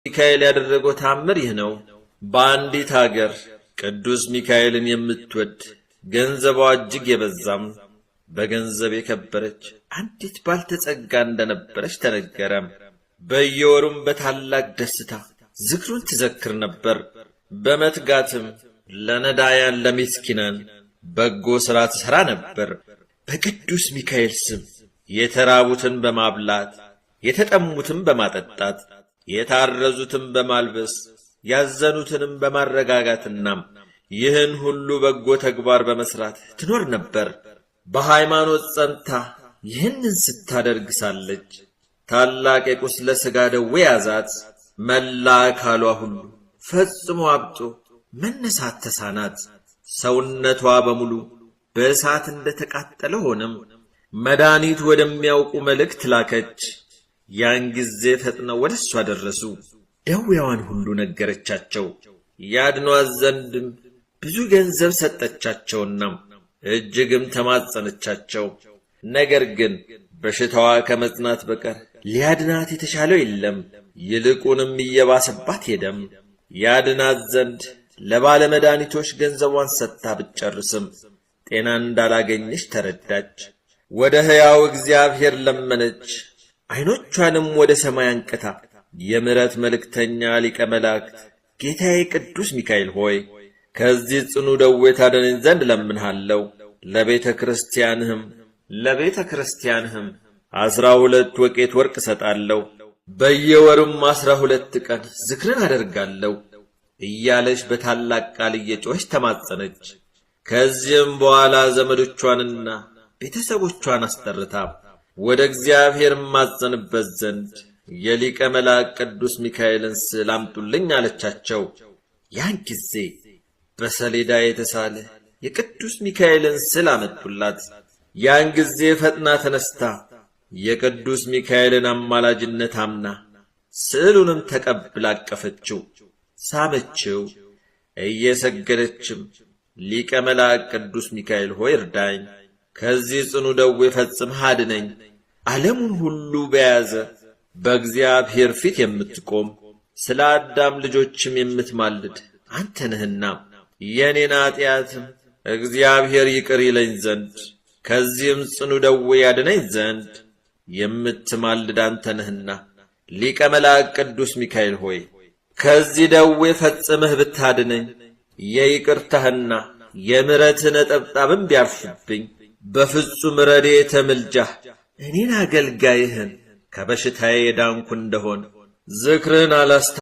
ሚካኤል ያደረገው ታምር ይህ ነው። በአንዲት አገር ቅዱስ ሚካኤልን የምትወድ ገንዘቧ እጅግ የበዛም በገንዘብ የከበረች አንዲት ባልተጸጋ እንደነበረች ተነገረ። በየወሩም በታላቅ ደስታ ዝክሩን ትዘክር ነበር። በመትጋትም ለነዳያን ለሚስኪናን በጎ ሥራ ትሠራ ነበር። በቅዱስ ሚካኤል ስም የተራቡትን በማብላት የተጠሙትን በማጠጣት የታረዙትን በማልበስ ያዘኑትንም በማረጋጋትና ይህን ሁሉ በጎ ተግባር በመስራት ትኖር ነበር። በሃይማኖት ጸንታ ይህንን ስታደርግ ሳለች ታላቅ የቁስለ ሥጋ ደዌ ያዛት። መላ አካሏ ሁሉ ፈጽሞ አብጦ መነሳት ተሳናት። ሰውነቷ በሙሉ በእሳት እንደተቃጠለ ሆነም። መድኃኒት ወደሚያውቁ መልእክት ላከች። ያን ጊዜ ፈጥነው ወደ እሷ ደረሱ። ደዌዋን ሁሉ ነገረቻቸው። ያድኗት ዘንድም ብዙ ገንዘብ ሰጠቻቸውና እጅግም ተማጸነቻቸው። ነገር ግን በሽታዋ ከመጽናት በቀር ሊያድናት የተሻለው የለም። ይልቁንም እየባሰባት ሄደም። ያድናት ዘንድ ለባለ መድኃኒቶች ገንዘቧን ሰጥታ ብትጨርስም ጤና እንዳላገኘች ተረዳች። ወደ ሕያው እግዚአብሔር ለመነች። ዐይኖቿንም ወደ ሰማይ አንቅታ የምሕረት መልእክተኛ ሊቀ መላእክት ጌታዬ ቅዱስ ሚካኤል ሆይ ከዚህ ጽኑ ደዌ ታድነኝ ዘንድ ለምንሃለሁ። ለቤተ ክርስቲያንህም 12 ወቄት ወርቅ እሰጣለሁ። በየወሩም 12 ቀን ዝክርን አደርጋለሁ እያለች በታላቅ ቃል እየጮኸች ተማጸነች። ከዚህም በኋላ ዘመዶቿንና ቤተሰቦቿን አስጠርታ ወደ እግዚአብሔር ማጸንበት ዘንድ የሊቀ መላእክት ቅዱስ ሚካኤልን ስዕል አምጡልኝ አለቻቸው። ያን ጊዜ በሰሌዳ የተሳለ የቅዱስ ሚካኤልን ስዕል አመጡላት። ያን ጊዜ ፈጥና ተነስታ የቅዱስ ሚካኤልን አማላጅነት አምና ስዕሉንም ተቀብላ አቀፈችው፣ ሳመችው። እየሰገደችም ሊቀ መላእክት ቅዱስ ሚካኤል ሆይ እርዳኝ፣ ከዚህ ጽኑ ደዌ ፈጽመህ አድነኝ። ዓለሙን ሁሉ በያዘ በእግዚአብሔር ፊት የምትቆም ስለ አዳም ልጆችም የምትማልድ አንተ ነህና የኔን ኃጢአትም እግዚአብሔር ይቅር ይለኝ ዘንድ ከዚህም ጽኑ ደዌ ያድነኝ ዘንድ የምትማልድ አንተ ነህና ሊቀ መላእክት ቅዱስ ሚካኤል ሆይ ከዚህ ደዌ ፈጽመህ ብታድነኝ የይቅርታህና የምሕረትህ ነጠብጣብም ቢያርፍብኝ በፍጹም ረድኤተ ምልጃህ እኔን አገልጋይህን ከበሽታዬ የዳንኩ እንደሆን ዝክርህን